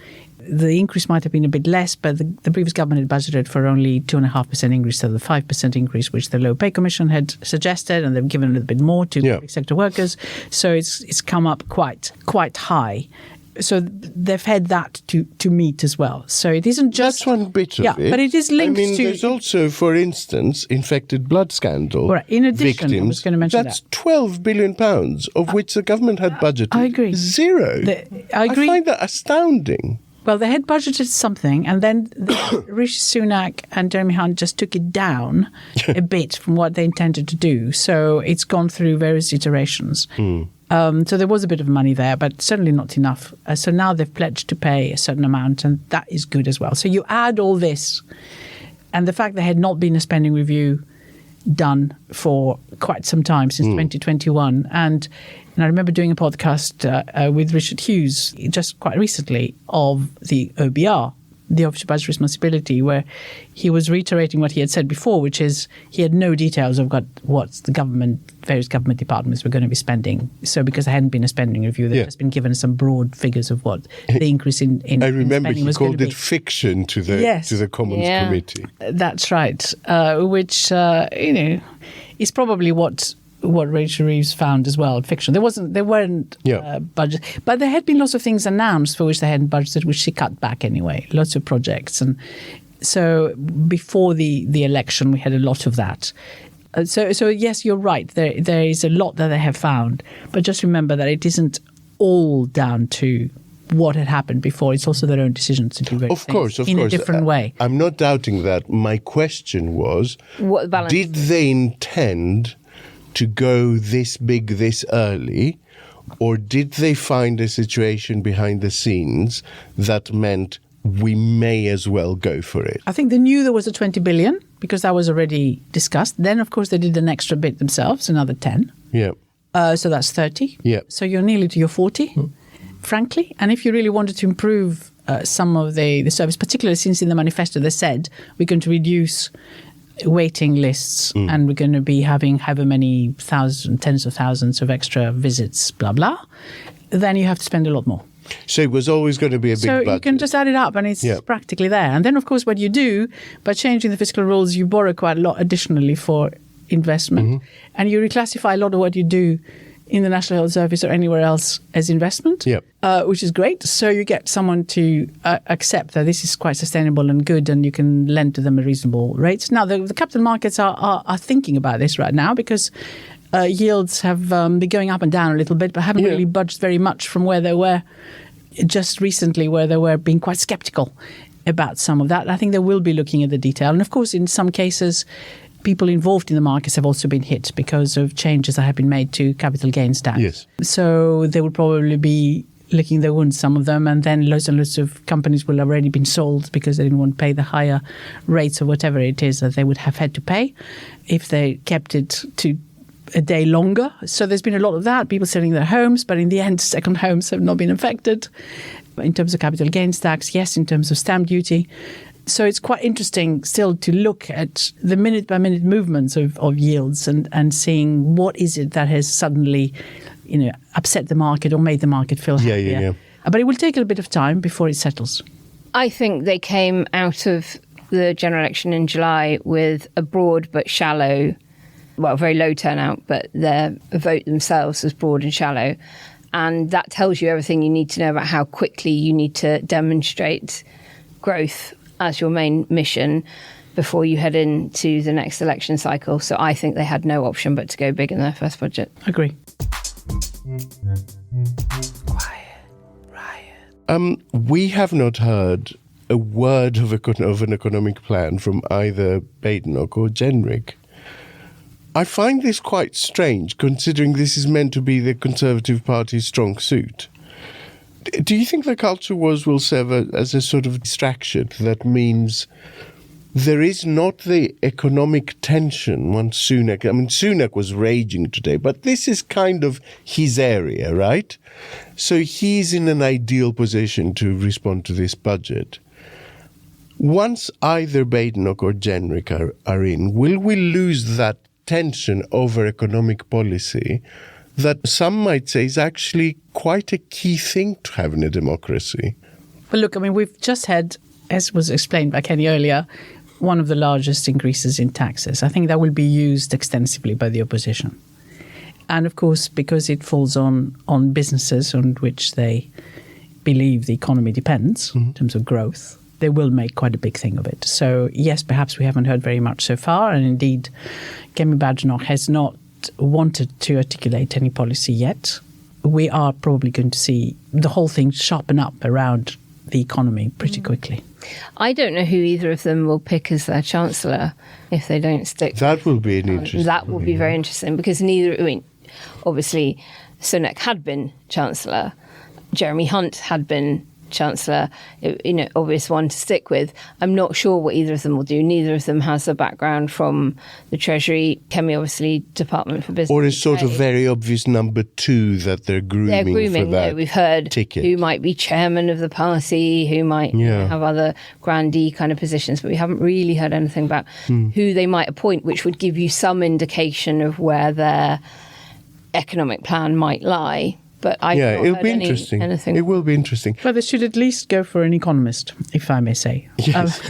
The increase might have been a bit less, but the previous government had budgeted for only 2.5% increase to the 5% increase, which the Low Pay Commission had suggested, and they've given a little bit more to public sector workers. So it's come up quite high. So they've had that to meet as well. So it isn't just... That's one bit of it. But it is linked to... there's also, for instance, infected blood scandal in addition, victims. I was going to mention that's £12 billion, of which the government had budgeted I agree. zero. I agree. I find that astounding. Well, they had budgeted something, and then Rishi Sunak and Jeremy Hunt just took it down a bit from what they intended to do. So it's gone through various iterations. So there was a bit of money there, but certainly not enough. So now they've pledged to pay a certain amount, and that is good as well. So you add all this, and the fact there had not been a spending review done for quite some time, since 2021. And I remember doing a podcast with Richard Hughes just quite recently of the OBR, the Office of Budget Responsibility, where he was reiterating what he had said before, which is he had no details of what the various government departments were going to be spending. So because there hadn't been a spending review, they've just been given some broad figures of what the increase in I remember spending he was called going to it be. fiction to the Commons Committee. That's right, which is probably what Rachel Reeves found as well, fiction. There weren't budget, but there had been lots of things announced for which they hadn't budgeted, which she cut back anyway. Lots of projects, and so before the election, we had a lot of that. So yes, you're right. There is a lot that they have found, but just remember that it isn't all down to what had happened before. It's also their own decisions to do various things in a different way. I'm not doubting that. My question was, What balance? Did they intend to go this big this early, or did they find a situation behind the scenes that meant we may as well go for it? I think they knew there was a 20 billion because that was already discussed. Then, of course, they did an extra bit themselves, another 10. Yeah. So that's 30. Yeah. So you're nearly to your 40, frankly. And if you really wanted to improve some of the service, particularly since in the manifesto they said we're going to reduce waiting lists and we're going to be having however many tens of thousands of extra visits, blah, blah, then you have to spend a lot more. So it was always going to be a big budget. So you can just add it up and it's practically there. And then, of course, what you do, by changing the fiscal rules, you borrow quite a lot additionally for investment. And you reclassify a lot of what you do in the National Health Service or anywhere else as investment, which is great. So you get someone to accept that this is quite sustainable and good and you can lend to them at reasonable rates. Now, the capital markets are thinking about this right now because yields have been going up and down a little bit, but haven't really budged very much from where they were just recently, where they were being quite sceptical about some of that. I think they will be looking at the detail. And of course, in some cases, people involved in the markets have also been hit because of changes that have been made to capital gains tax. Yes. So they will probably be licking their wounds, some of them, and then lots and lots of companies will have already been sold because they didn't want to pay the higher rates or whatever it is that they would have had to pay if they kept it to a day longer. So there's been a lot of that, people selling their homes, but in the end, second homes have not been affected. In terms of capital gains tax, yes, in terms of stamp duty. So it's quite interesting still to look at the minute-by-minute movements of yields and seeing what is it that has suddenly, upset the market or made the market feel happier. But it will take a little bit of time before it settles. I think they came out of the general election in July with a broad but shallow, very low turnout, but their vote themselves was broad and shallow. And that tells you everything you need to know about how quickly you need to demonstrate growth as your main mission before you head into the next election cycle. So I think they had no option but to go big in their first budget. Agree. We have not heard a word of an economic plan from either Badenoch or Jenrick. I find this quite strange, considering this is meant to be the Conservative Party's strong suit. Do you think the culture wars will serve as a sort of distraction that means there is not the economic tension once Sunak... I mean, Sunak was raging today, but this is kind of his area, right? So he's in an ideal position to respond to this budget. Once either Badenoch or Jenrick are in, will we lose that tension over economic policy that some might say is actually quite a key thing to have in a democracy? Well, look, I mean, we've just had, as was explained by Kenny earlier, one of the largest increases in taxes. I think that will be used extensively by the opposition. And of course, because it falls on businesses on which they believe the economy depends in terms of growth, they will make quite a big thing of it. So yes, perhaps we haven't heard very much so far. And indeed, Kemi Badenoch has not wanted to articulate any policy yet. We are probably going to see the whole thing sharpen up around the economy pretty quickly. I don't know who either of them will pick as their chancellor if they don't stick. That will be an interesting. That will be very interesting because obviously Sunak had been chancellor, Jeremy Hunt had been Chancellor, obvious one to stick with. I'm not sure what either of them will do. Neither of them has a background from the Treasury. Kemi, obviously, Department for Business. Or a sort of very obvious number two that they're grooming for that. We've heard ticket. Who might be chairman of the party, who might have other grandee kind of positions, but we haven't really heard anything about who they might appoint, which would give you some indication of where their economic plan might lie. But it'll be interesting. Anything. It will be interesting. Well, they should at least go for an economist, if I may say. Yes,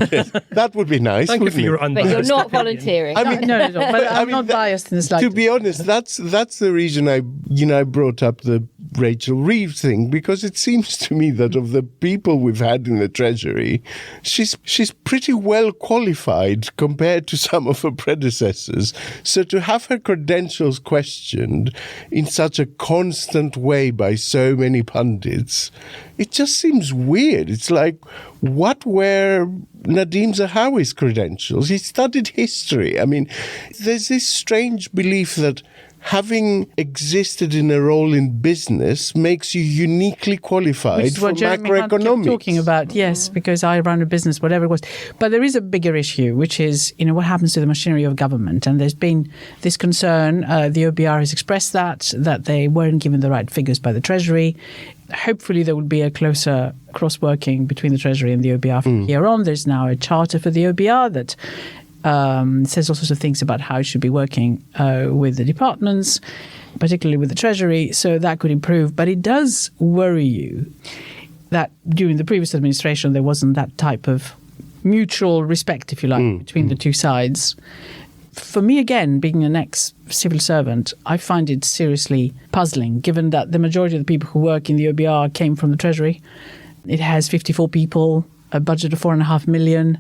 that would be nice. Thank you for your unbiased But you're not opinion. volunteering. I mean, no. But I'm not biased in the slightest. To be honest, that's the reason I brought up the Rachel Reeves thing, because it seems to me that of the people we've had in the Treasury, she's pretty well qualified compared to some of her predecessors. So to have her credentials questioned in such a constant way by so many pundits, it just seems weird. It's like, what were Nadim Zahawi's credentials? He studied history. I mean, there's this strange belief that having existed in a role in business makes you uniquely qualified for macroeconomics. Talking about, yes, because I run a business, whatever it was. But there is a bigger issue, which is, what happens to the machinery of government? And there's been this concern. The OBR has expressed that they weren't given the right figures by the Treasury. Hopefully there will be a closer cross-working between the Treasury and the OBR from here on. There's now a charter for the OBR that says all sorts of things about how it should be working with the departments, particularly with the Treasury, so that could improve. But it does worry you that during the previous administration there wasn't that type of mutual respect, if you like, between the two sides. For me, again, being an ex-civil servant, I find it seriously puzzling, given that the majority of the people who work in the OBR came from the Treasury. It has 54 people, a budget of 4.5 million.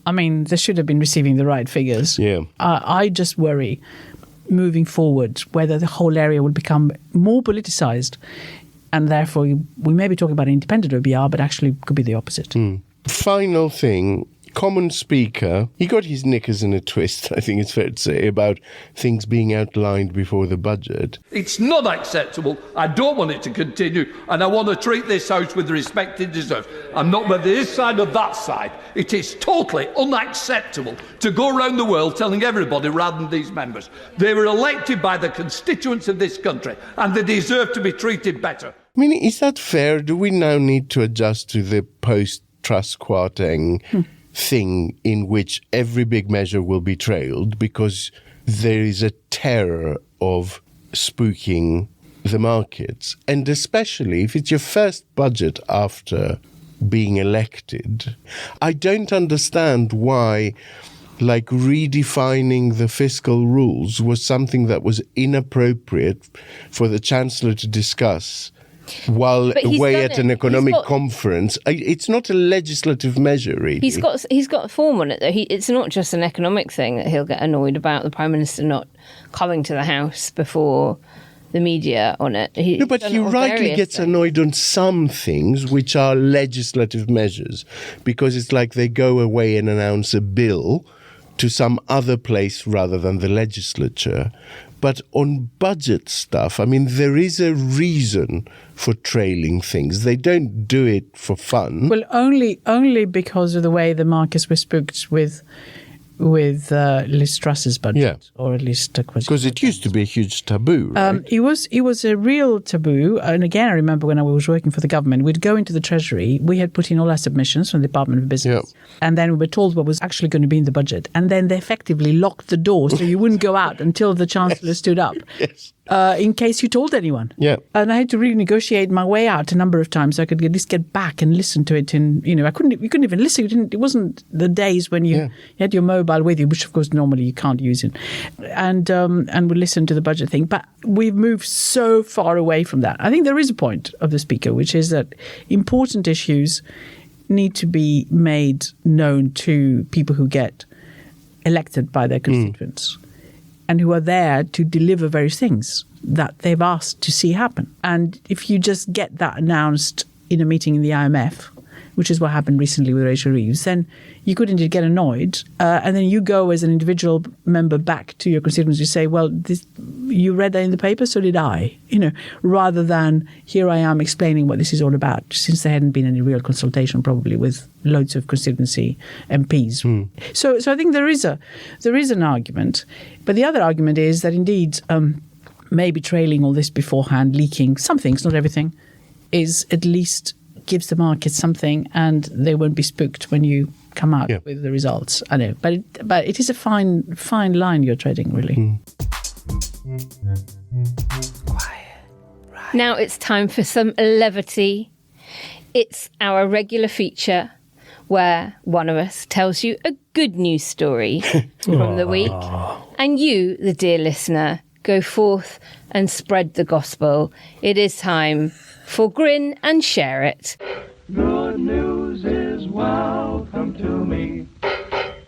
I mean, they should have been receiving the right figures. Yeah. I just worry, moving forward, whether the whole area will become more politicized, and therefore we may be talking about an independent OBR, but actually could be the opposite. Final thing. Common Speaker, he got his knickers in a twist, I think it's fair to say, about things being outlined before the budget. It's not acceptable. I don't want it to continue, and I want to treat this House with the respect it deserves. I'm not whether this side or that side. It is totally unacceptable to go around the world telling everybody rather than these members. They were elected by the constituents of this country, and they deserve to be treated better. I mean, is that fair? Do we now need to adjust to the post-Truss Kwarteng thing in which every big measure will be trailed because there is a terror of spooking the markets? And especially if it's your first budget after being elected, I don't understand why redefining the fiscal rules was something that was inappropriate for the Chancellor to discuss while away at an economic conference. It's not a legislative measure, really. He's got form on it, though. It's not just an economic thing that he'll get annoyed about the Prime Minister not coming to the House before the media on it. But he rightly gets annoyed on some things which are legislative measures, because it's like they go away and announce a bill to some other place rather than the legislature. But on budget stuff, I mean, there is a reason for trailing things. They don't do it for fun. Well, only because of the way the markets were spooked with Liz Truss's budget, or at least because it used to be a huge taboo, right? It was a real taboo. And again, I remember when I was working for the government, we'd go into the Treasury. We had put in all our submissions from the Department of Business, and then we were told what was actually going to be in the budget. And then they effectively locked the door, so you wouldn't go out until the Chancellor stood up. Yes. In case you told anyone. Yeah. And I had to really negotiate my way out a number of times so I could at least get back and listen to it. And, you couldn't even listen. It wasn't the days when you had your mobile with you, which of course normally you can't use it. And would listen to the budget thing. But we've moved so far away from that. I think there is a point of the Speaker, which is that important issues need to be made known to people who get elected by their constituents. And who are there to deliver various things that they've asked to see happen. And if you just get that announced in a meeting in the IMF, which is what happened recently with Rachel Reeves, then you could indeed get annoyed. And then you go as an individual member back to your constituency and say, well, you read that in the paper, so did I, rather than here I am explaining what this is all about, since there hadn't been any real consultation probably with loads of constituency MPs. So I think there is an argument. But the other argument is that indeed maybe trailing all this beforehand, leaking some things, not everything, is at least gives the market something, and they won't be spooked when you come out with the results. I know, but it is a fine line you're treading, really. Now it's time for some levity. It's our regular feature where one of us tells you a good news story from the week, and you, the dear listener, go forth and spread the gospel. It is time for Grin and Share It. Good news is welcome to me.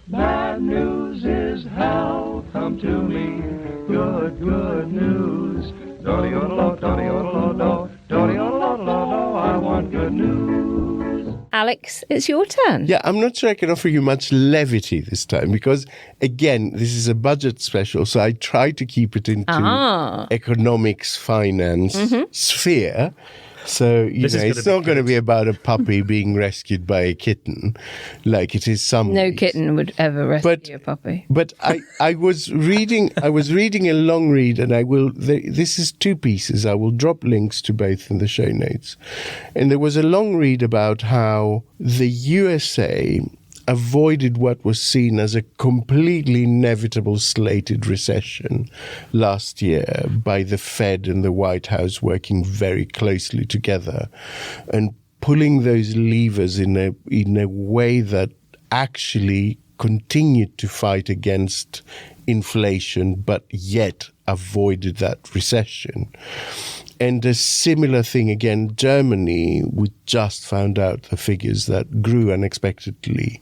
Bad news is hell come to me. Good news. I want good news. Alex, it's your turn. Yeah, I'm not sure I can offer you much levity this time because, again, this is a budget special, so I try to keep it into economics, finance sphere. So, it's not going to be about a puppy being rescued by a kitten like it is some No weeks. kitten would ever rescue a puppy. But I was reading a long read, and this is 2 pieces. I will drop links to both in the show notes. And there was a long read about how the USA avoided what was seen as a completely inevitable slated recession last year by the Fed and the White House working very closely together and pulling those levers in a way that actually continued to fight against inflation but yet avoided that recession. And a similar thing again, Germany, we just found out the figures that grew unexpectedly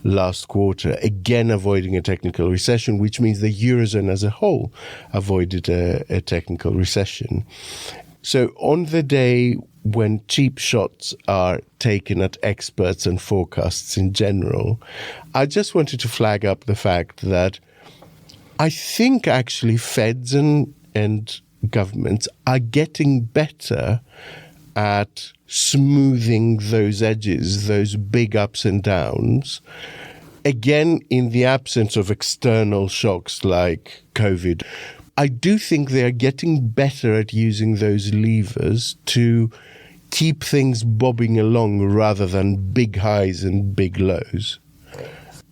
last quarter, again avoiding a technical recession, which means the Eurozone as a whole avoided a technical recession. So on the day when cheap shots are taken at experts and forecasts in general, I just wanted to flag up the fact that I think actually Feds and governments are getting better at smoothing those edges, those big ups and downs. Again, in the absence of external shocks like COVID, I do think they are getting better at using those levers to keep things bobbing along rather than big highs and big lows.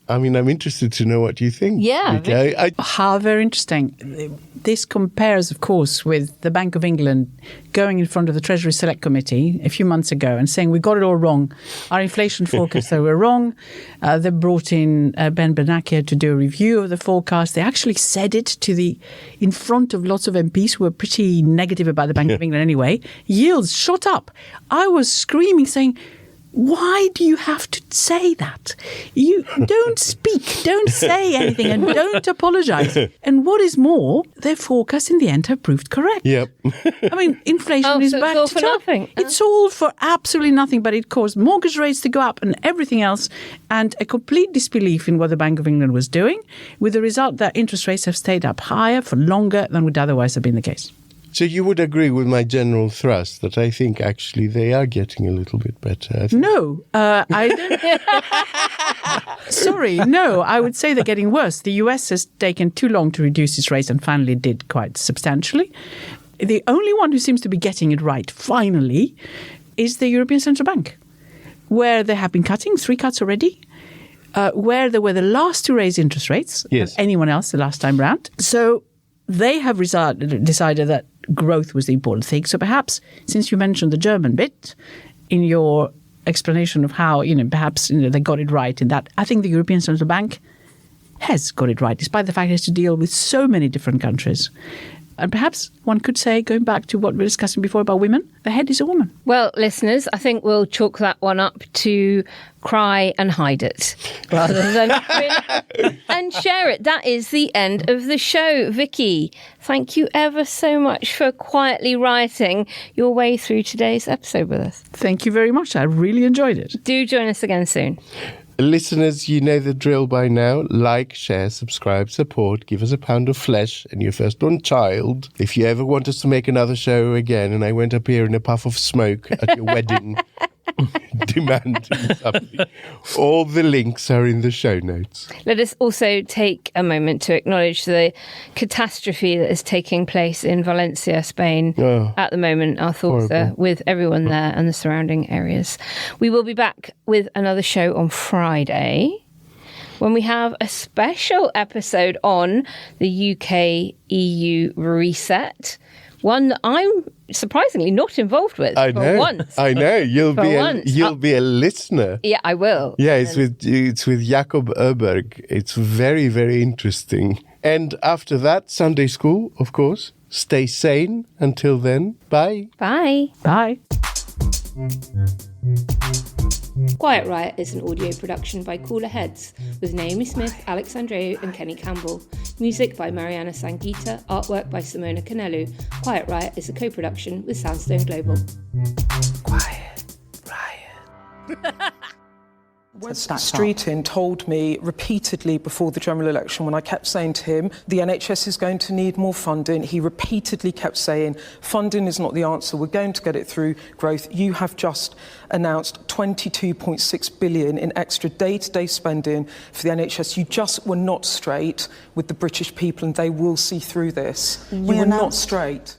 I mean, I'm interested to know what you think. Yeah. Okay? How very interesting. This compares, of course, with the Bank of England going in front of the Treasury Select Committee a few months ago and saying, we got it all wrong. Our inflation forecasts were wrong. They brought in Ben Bernanke to do a review of the forecast. They actually said it in front of lots of MPs who were pretty negative about the Bank of England anyway. Yields shot up. I was screaming, saying, why do you have to say that? You don't speak, don't say anything, and don't apologise. And what is more, their forecasts in the end have proved correct. Yep. I mean, inflation is back it's all to for nothing. It's all for absolutely nothing, but it caused mortgage rates to go up and everything else, and a complete disbelief in what the Bank of England was doing, with the result that interest rates have stayed up higher for longer than would otherwise have been the case. So you would agree with my general thrust that I think actually they are getting a little bit better? No, I don't. Sorry, no, I would say they're getting worse. The US has taken too long to reduce its rates and finally did quite substantially. The only one who seems to be getting it right, finally, is the European Central Bank, where they have been cutting 3 cuts already, where they were the last to raise interest rates of anyone else the last time round. So they have decided that growth was the important thing. So perhaps, since you mentioned the German bit in your explanation of how, perhaps they got it right in that, I think the European Central Bank has got it right, despite the fact it has to deal with so many different countries. And perhaps one could say, going back to what we were discussing before about women, the head is a woman. Well, listeners, I think we'll chalk that one up to cry and hide it rather than win and share it. That is the end of the show. Vicky, thank you ever so much for quietly writing your way through today's episode with us. Thank you very much. I really enjoyed it. Do join us again soon. Listeners, you know the drill by now. Like, share, subscribe, support, give us a pound of flesh and your firstborn child. If you ever want us to make another show again and I went up here in a puff of smoke at your wedding demanding something, all the links are in the show notes. Let us also take a moment to acknowledge the catastrophe that is taking place in Valencia, Spain. At the moment, our thoughts are with everyone there and the surrounding areas. We will be back with another show on Friday when we have a special episode on the UK-EU reset. One that I'm surprisingly not involved with. I know. For once. I know. You'll be a listener. Yeah, I will. Yeah, it's with Jakob Öberg. It's very, very interesting. And after that, Sunday school, of course. Stay sane. Until then, bye. Bye. Bye. Quiet Riot is an audio production by Cooler Heads with Naomi Smith, Alex Andreu and Kenny Campbell. Music by Mariana Sangeeta, artwork by Simona Canelu. Quiet Riot is a co-production with Soundstone Global. Quiet Riot. Wes Streeting told me repeatedly before the general election, when I kept saying to him, the NHS is going to need more funding, he repeatedly kept saying, funding is not the answer, we're going to get it through growth. You have just announced 22.6 billion in extra day-to-day spending for the NHS. You just were not straight with the British people and they will see through this. You were not straight.